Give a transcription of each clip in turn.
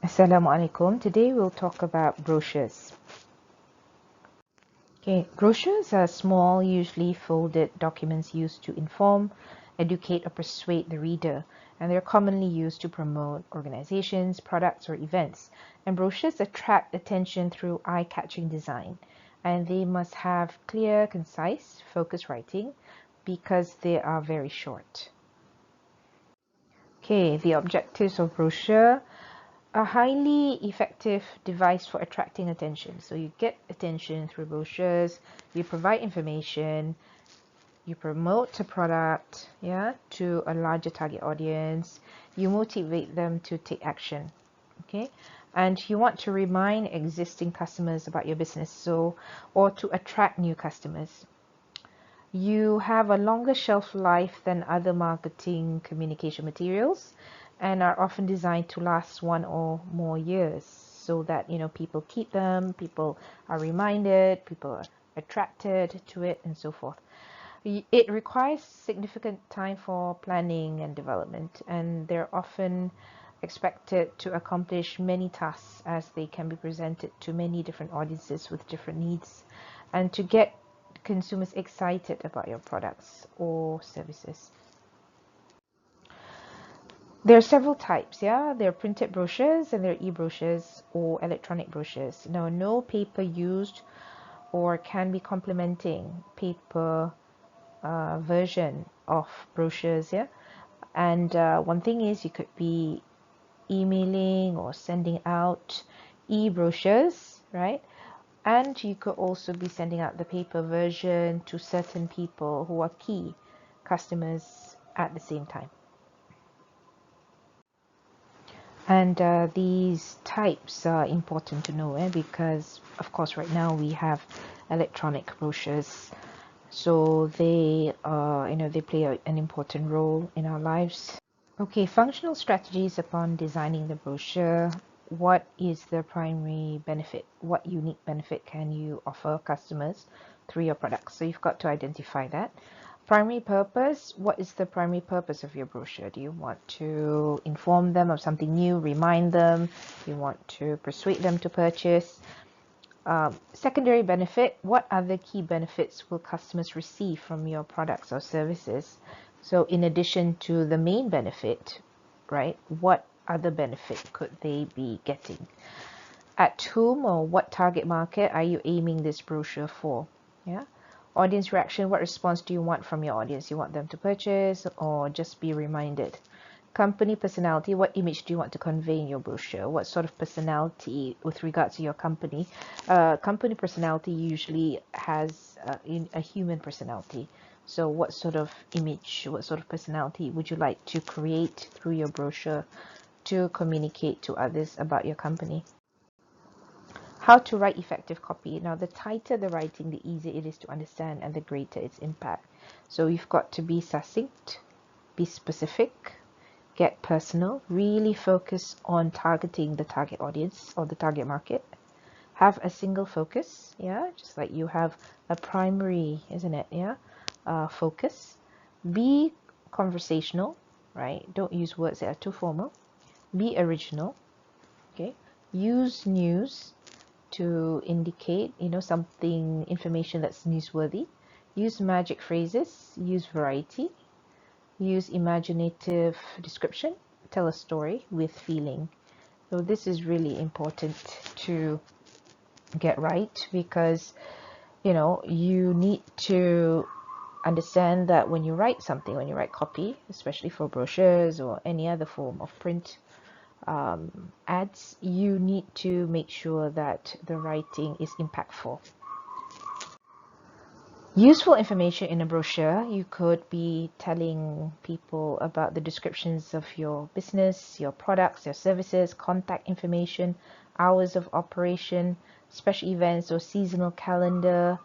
Assalamu alaikum. Today we'll talk about brochures. Okay, brochures are small, usually folded documents used to inform, educate, or persuade the reader, and they're commonly used to promote organizations, products, or events. And brochures attract attention through eye-catching design, and they must have clear, concise, focused writing because they are very short. Okay, the objectives of brochure. A highly effective device for attracting attention. So you get attention through brochures, you provide information, you promote a product, to a larger target audience, you motivate them to take action, okay? And you want to remind existing customers about your business, or to attract new customers. You have a longer shelf life than other marketing communication materials and are often designed to last 1 or more years so that people keep them, people are reminded, people are attracted to it, and so forth. It requires significant time for planning and development, and they're often expected to accomplish many tasks as they can be presented to many different audiences with different needs, and to get consumers excited about your products or services. There are several types, there are printed brochures and there are e-brochures or electronic brochures. Now, no paper used or can be complementing paper version of brochures, and one thing is you could be emailing or sending out e-brochures, right? And you could also be sending out the paper version to certain people who are key customers at the same time. And these types are important to know, because of course right now we have electronic brochures, so they they play an important role in our lives. Okay, functional strategies upon designing the brochure. What is the primary benefit? What unique benefit can you offer customers through your products? So you've got to identify that. Primary purpose. What is the primary purpose of your brochure? Do you want to inform them of something new, remind them? You want to persuade them to purchase? Secondary benefit. What other key benefits will customers receive from your products or services? So in addition to the main benefit, right, what other benefit could they be getting? At whom or what target market are you aiming this brochure for? Audience reaction. What response do you want from your audience? You want them to purchase or just be reminded? Company personality. What image do you want to convey in your brochure? What sort of personality with regards to your company? Company personality usually has a human personality. So what sort of image, what sort of personality would you like to create through your brochure to communicate to others about your company? How to write effective copy. Now, the tighter the writing, the easier it is to understand and the greater its impact. So you've got to be succinct, be specific, get personal, really focus on targeting the target audience or the target market. Have a single focus, just like you have a primary, isn't it? Focus. Be conversational, right? Don't use words that are too formal. Be original, okay? Use news to indicate, something, information that's newsworthy. Use magic phrases. Use variety. Use imaginative description. Tell a story with feeling. So this is really important to get right, because you need to understand that when you write something, when you write copy, especially for brochures or any other form of print ads, you need to make sure that the writing is impactful. Useful information in a brochure. You could be telling people about the descriptions of your business, your products, your services, contact information, hours of operation, special events or seasonal calendar,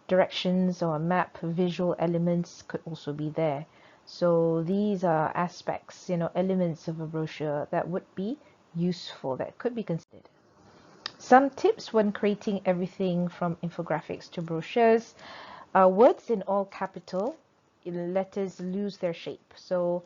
directions or a map, visual elements could also be there. So these are aspects, elements of a brochure that would be useful, that could be considered. Some tips when creating everything from infographics to brochures. Words in all capital letters lose their shape. So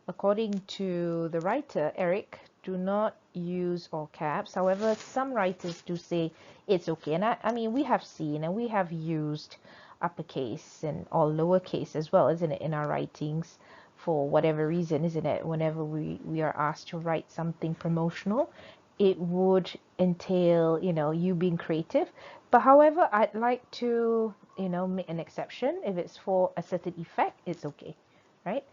According to the writer, Eric, do not use all caps. However, some writers do say it's okay. And I mean, we have seen and we have used uppercase and all lowercase as well, isn't it, in our writings for whatever reason, isn't it? Whenever we are asked to write something promotional, it would entail, you know, you being creative. But however, I'd like to, you know, make an exception. If it's for a certain effect, it's okay, right?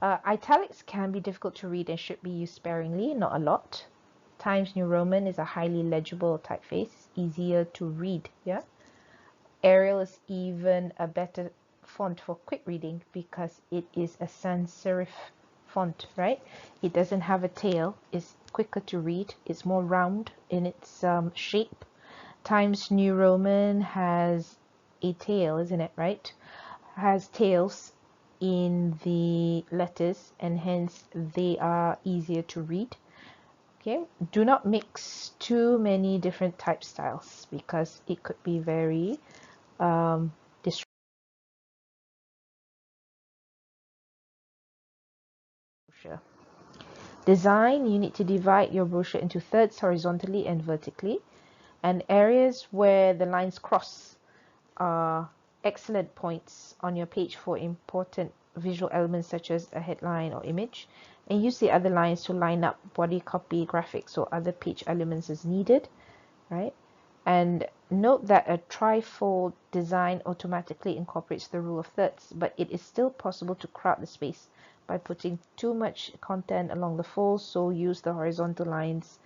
Italics can be difficult to read and should be used sparingly, not a lot. Times New Roman is a highly legible typeface, easier to read, yeah? Arial is even a better font for quick reading because it is a sans serif font, right? It doesn't have a tail, it's quicker to read, it's more round in its shape. Times New Roman has a tail, isn't it, right? Has tails in the letters and hence they are easier to read. Okay, do not mix too many different type styles because it could be very disruptive. Design, you need to divide your brochure into thirds horizontally and vertically, and areas where the lines cross are excellent points on your page for important visual elements such as a headline or image, and use the other lines to line up body copy, graphics, or other page elements as needed, right? And note that a trifold design automatically incorporates the rule of thirds, but it is still possible to crowd the space by putting too much content along the folds, so use the horizontal lines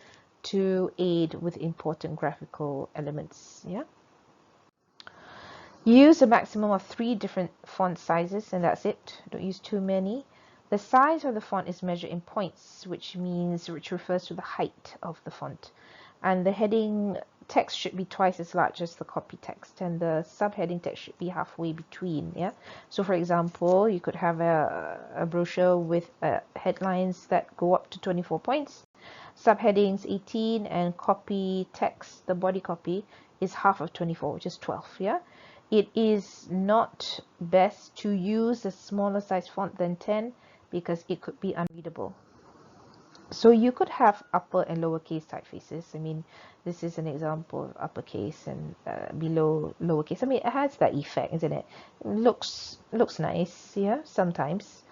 to aid with important graphical elements, yeah? Use a maximum of 3 different font sizes and that's it. Don't use too many. The size of the font is measured in points, which refers to the height of the font. And the heading text should be twice as large as the copy text, and the subheading text should be halfway between. Yeah. So, for example, you could have a brochure with headlines that go up to 24 points, subheadings 18, and copy text, the body copy, is half of 24, which is 12. Yeah. It is not best to use a smaller size font than 10 because it could be unreadable. So you could have upper and lowercase typefaces. I mean, this is an example of uppercase and below lowercase. I mean, it has that effect, isn't it? Looks nice, yeah, sometimes.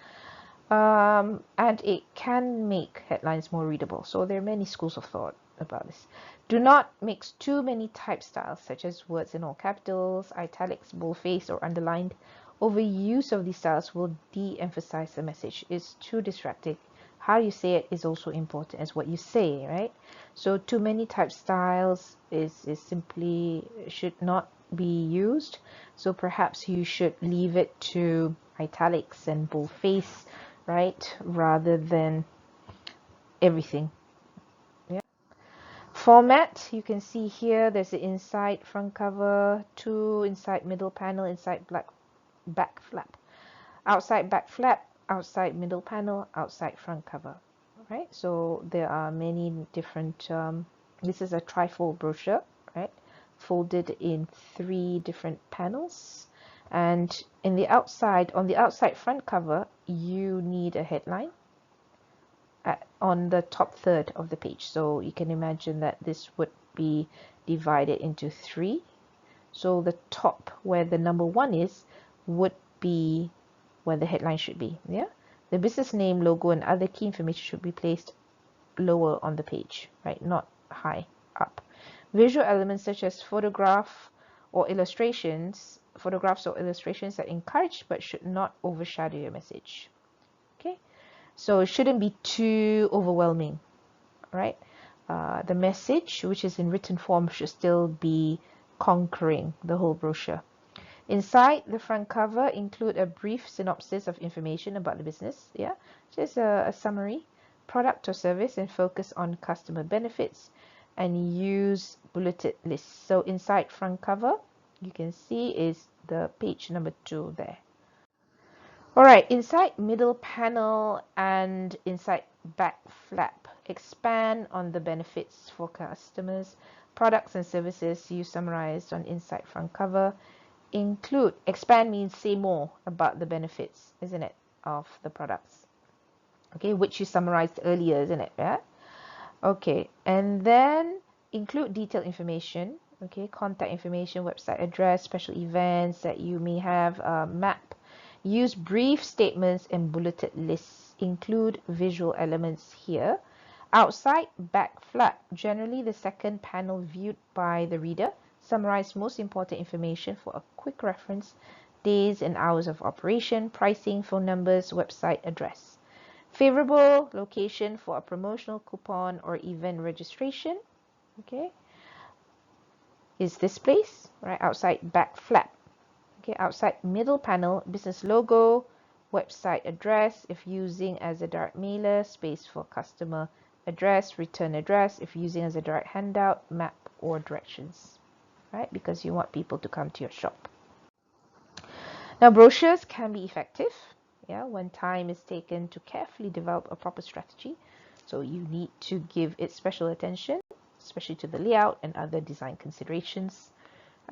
And it can make headlines more readable. So there are many schools of thought about this. Do not mix too many type styles, such as words in all capitals, italics, boldface, or underlined. Overuse of these styles will de-emphasize the message. It's too distracting. How you say it is also important as what you say, right? So too many type styles is simply should not be used. So perhaps you should leave it to italics and boldface, right, rather than everything. Yeah. Format, you can see here there's the inside front cover, 2 inside middle panel, inside back flap, outside back flap, outside middle panel, outside front cover. Right, so there are many different this is a trifold brochure, right, folded in 3 different panels, and in the outside, on the outside front cover, you need a headline on the top third of the page. So you can imagine that this would be divided into 3. So the top where the number 1 is would be where the headline should be. Yeah, the business name, logo, and other key information should be placed lower on the page, right, not high up. Visual elements such as photographs or illustrations that encourage but should not overshadow your message. Okay, so it shouldn't be too overwhelming, right? The message, which is in written form, should still be conquering the whole brochure. Inside the front cover, include a brief synopsis of information about the business, yeah, just a summary, product or service, and focus on customer benefits, and use bulleted lists. So inside front cover, you can see is the page number 2 there. All right, inside middle panel and inside back flap, expand on the benefits for customers, products and services you summarized on inside front cover. Expand means say more about the benefits, isn't it, of the products. okay, which you summarized earlier, isn't it? Yeah. Okay, and then include detailed information, okay, contact information, website address, special events that you may have, map. Use brief statements and bulleted lists. Include visual elements here. Outside, back flap. Generally, the second panel viewed by the reader. Summarize most important information for a quick reference. Days and hours of operation, pricing, phone numbers, website address. Favorable location for a promotional coupon or event registration, okay, is this place, right? Outside back flap. Okay, outside middle panel, business logo, website address if using as a direct mailer, space for customer address, return address if using as a direct handout, map or directions, right? Because you want people to come to your shop. Now, brochures can be effective, yeah, when time is taken to carefully develop a proper strategy. So you need to give it special attention, especially to the layout and other design considerations.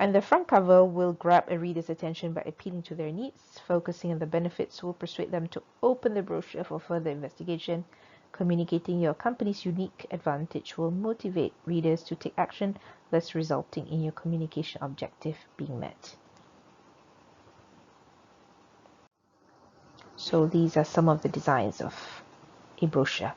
And the front cover will grab a reader's attention by appealing to their needs. Focusing on the benefits will persuade them to open the brochure for further investigation. Communicating your company's unique advantage will motivate readers to take action, thus resulting in your communication objective being met. So these are some of the designs of a brochure.